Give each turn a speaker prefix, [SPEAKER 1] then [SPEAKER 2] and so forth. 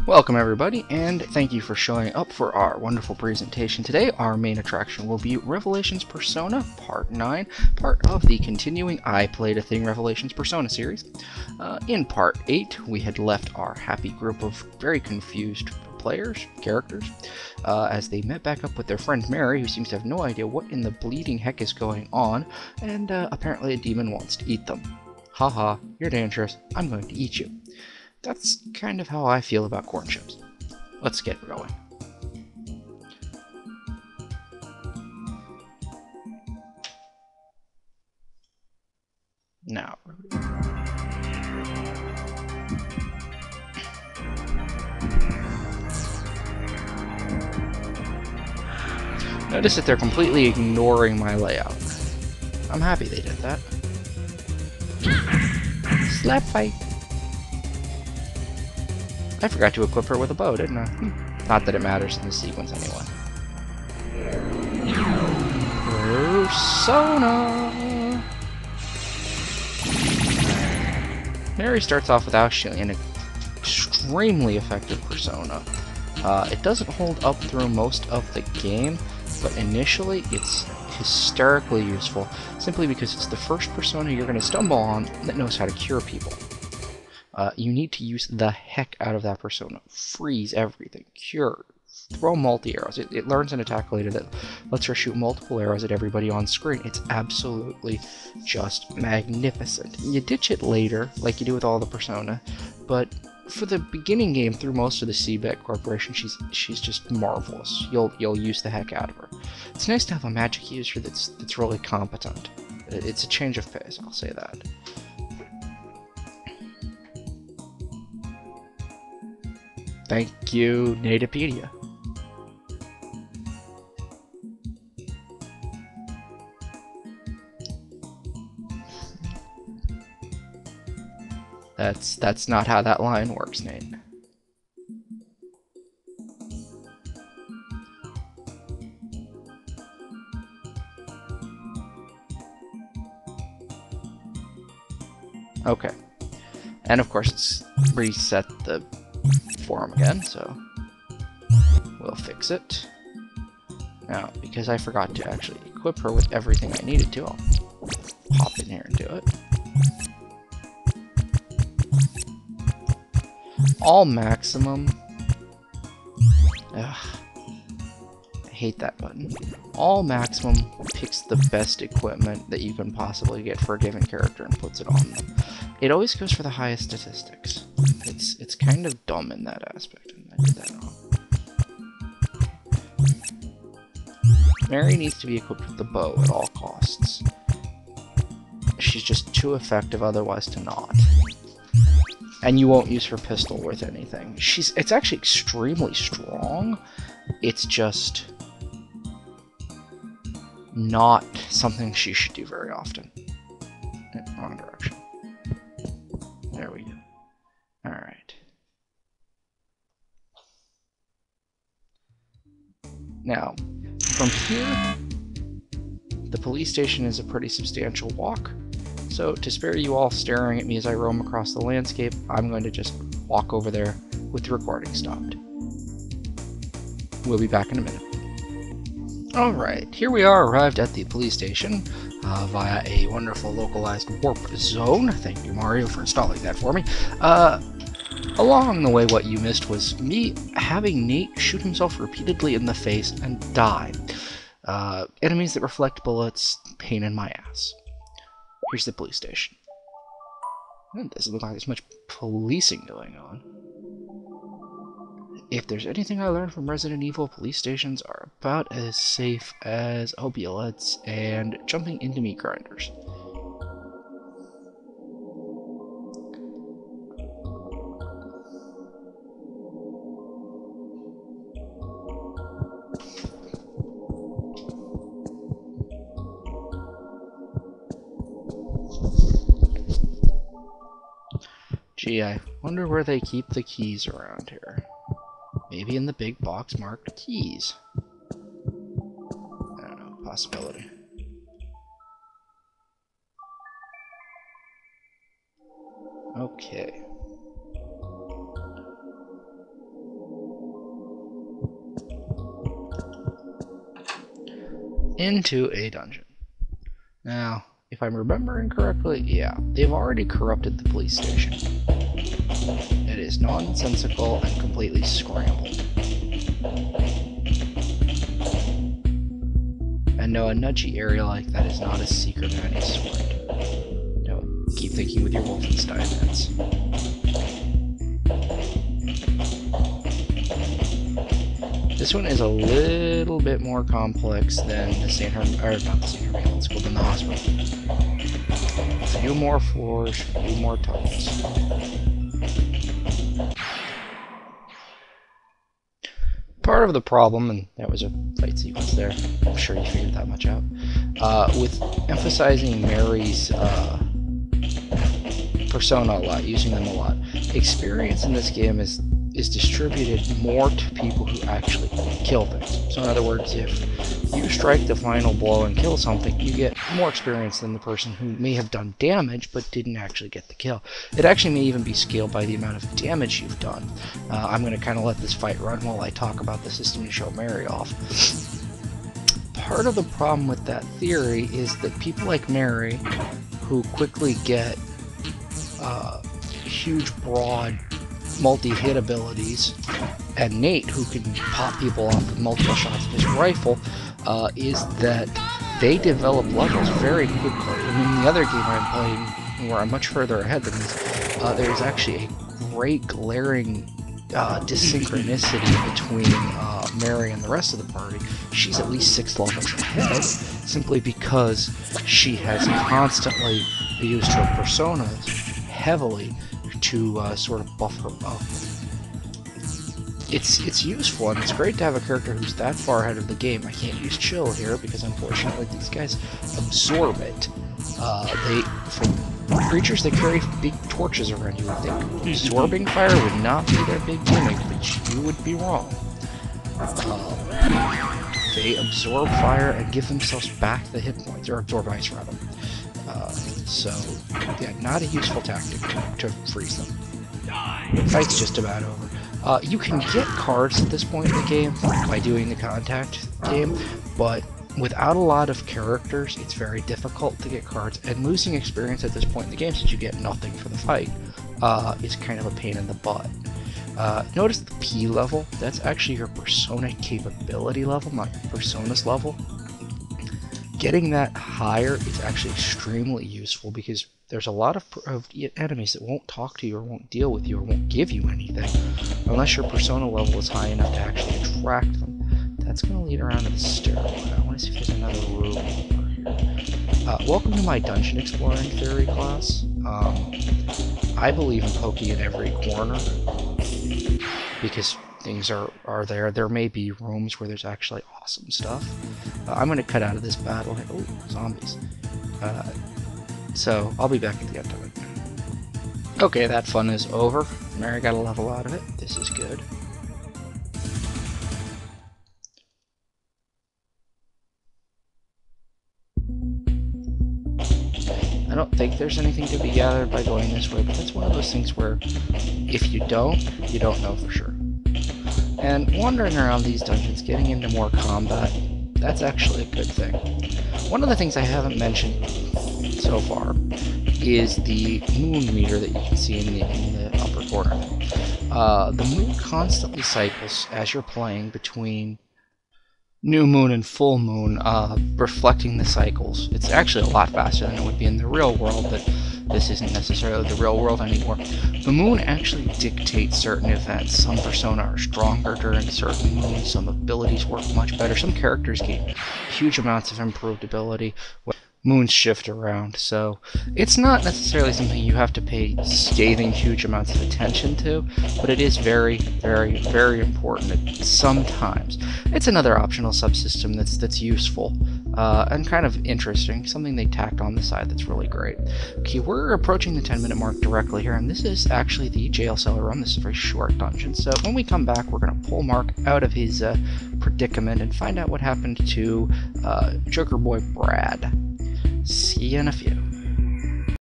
[SPEAKER 1] Welcome everybody, and thank you for showing up for our wonderful presentation today. Our main attraction will be Revelations Persona Part 9, part of the continuing I Played a Thing Revelations Persona series. In Part 8, we had left our happy group of very confused characters, as they met back up with their friend Mary, who seems to have no idea what in the bleeding heck is going on, and apparently a demon wants to eat them. Haha, you're dangerous, I'm going to eat you. That's kind of how I feel about corn chips. Let's get going. Now, notice that they're completely ignoring my layout. I'm happy they did that. Slap fight. I forgot to equip her with a bow, didn't I? Not that it matters in this sequence anyway. Persona! Mary starts off with actually an extremely effective persona. It doesn't hold up through most of the game, but initially it's hysterically useful, simply because it's the first persona you're going to stumble on that knows how to cure people. You need to use the heck out of that persona. Freeze everything. Cure. Throw multi-arrows. It learns an attack later that lets her shoot multiple arrows at everybody on screen. It's absolutely just magnificent. You ditch it later, like you do with all the persona, but for the beginning game through most of the CBET Corporation, she's just marvelous. You'll use the heck out of her. It's nice to have a magic user that's really competent. It's a change of pace, I'll say that. Thank you, Nativepedia. That's not how that line works, Nate. Okay. And of course it's reset the form again, so we'll fix it. Now, because I forgot to actually equip her with everything I needed to, I'll pop in here and do it. All maximum. Ugh, I hate that button. All maximum picks the best equipment that you can possibly get for a given character and puts it on them. It always goes for the highest statistics. It's kind of dumb in that aspect, and I did that wrong. Mary needs to be equipped with the bow at all costs. She's just too effective otherwise to not. And you won't use her pistol with anything. It's actually extremely strong. It's just not something she should do very often. Wrong direction. There we go. Alright. Now, from here, the police station is a pretty substantial walk. So, to spare you all staring at me as I roam across the landscape, I'm going to just walk over there with the recording stopped. We'll be back in a minute. Alright, here we are arrived at the police station via a wonderful localized warp zone. Thank you, Mario, for installing that for me. Along the way, what you missed was me having Nate shoot himself repeatedly in the face and die. Enemies that reflect bullets, pain in my ass. Here's the police station. It doesn't look like there's much policing going on. If there's anything I learned from Resident Evil, police stations are about as safe as oubliettes and jumping into meat grinders. Gee, I wonder where they keep the keys around here. Maybe in the big box marked keys. I don't know, possibility. Okay. into a dungeon. Now, if I'm remembering correctly, yeah, they've already corrupted the police station. It is nonsensical and completely scrambled. And no, a nudgy area like that is not a secret of any sort. No, keep thinking with your Wolfenstein heads. This one is a little bit more complex than the St. Herman, or not the St. Herman School, than the hospital. A few more floors, a few more tunnels. Part of the problem, and that was a fight sequence there, I'm sure you figured that much out, with emphasizing Mary's persona a lot, using them a lot, experience in this game is distributed more to people who actually kill things. So in other words, if you strike the final blow and kill something, you get more experience than the person who may have done damage but didn't actually get the kill. It actually may even be scaled by the amount of damage you've done. I'm going to kind of let this fight run while I talk about the system to show Mary off. Part of the problem with that theory is that people like Mary, who quickly get huge, broad, multi-hit abilities, and Nate, who can pop people off with multiple shots of his rifle, is that they develop levels very quickly. And in the other game I'm playing, where I'm much further ahead than this, there's actually a great glaring dysynchronicity between Mary and the rest of the party. She's at least 6 levels ahead, simply because she has constantly used her personas heavily to sort of buff her up. It's useful, and it's great to have a character who's that far ahead of the game. I can't use chill here because unfortunately these guys absorb it. For creatures that carry big torches around, you would think absorbing fire would not be their big gimmick, but you would be wrong. They absorb fire and give themselves back the hit points, or absorb ice rather. So, yeah, not a useful tactic to freeze them. The fight's just about over. You can get cards at this point in the game by doing the contact game, but without a lot of characters, it's very difficult to get cards, and losing experience at this point in the game, since you get nothing for the fight, is kind of a pain in the butt. Notice the P level, that's actually your persona capability level, not your personas level. Getting that higher is actually extremely useful because there's a lot of enemies that won't talk to you or won't deal with you or won't give you anything unless your persona level is high enough to actually attract them. That's going to lead around to the stairway. I want to see if there's another room over here. Welcome to my dungeon exploring theory class. I believe in poking in every corner because things are there. There may be rooms where there's actually awesome stuff. I'm going to cut out of this battle. Oh, zombies. So I'll be back at the end of it. Okay, that fun is over. Mary got a level out of it. This is good. I don't think there's anything to be gathered by going this way, but that's one of those things where if you don't know for sure. And wandering around these dungeons, getting into more combat, that's actually a good thing. One of the things I haven't mentioned so far is the moon meter that you can see in the upper corner. The moon constantly cycles as you're playing between new moon and full moon, reflecting the cycles. It's actually a lot faster than it would be in the real world, but this isn't necessarily the real world anymore. The moon actually dictates certain events. Some persona are stronger during certain moons, some abilities work much better, some characters gain huge amounts of improved ability when moons shift around. So it's not necessarily something you have to pay scathing huge amounts of attention to, but it is very, very, very important sometimes. It's another optional subsystem that's useful and kind of interesting, something they tacked on the side that's really great. Okay, we're approaching the 10-minute mark directly here, and this is actually the jail cellar run. This is a very short dungeon, so when we come back, we're going to pull Mark out of his predicament and find out what happened to Joker Boy Brad. See you in a few.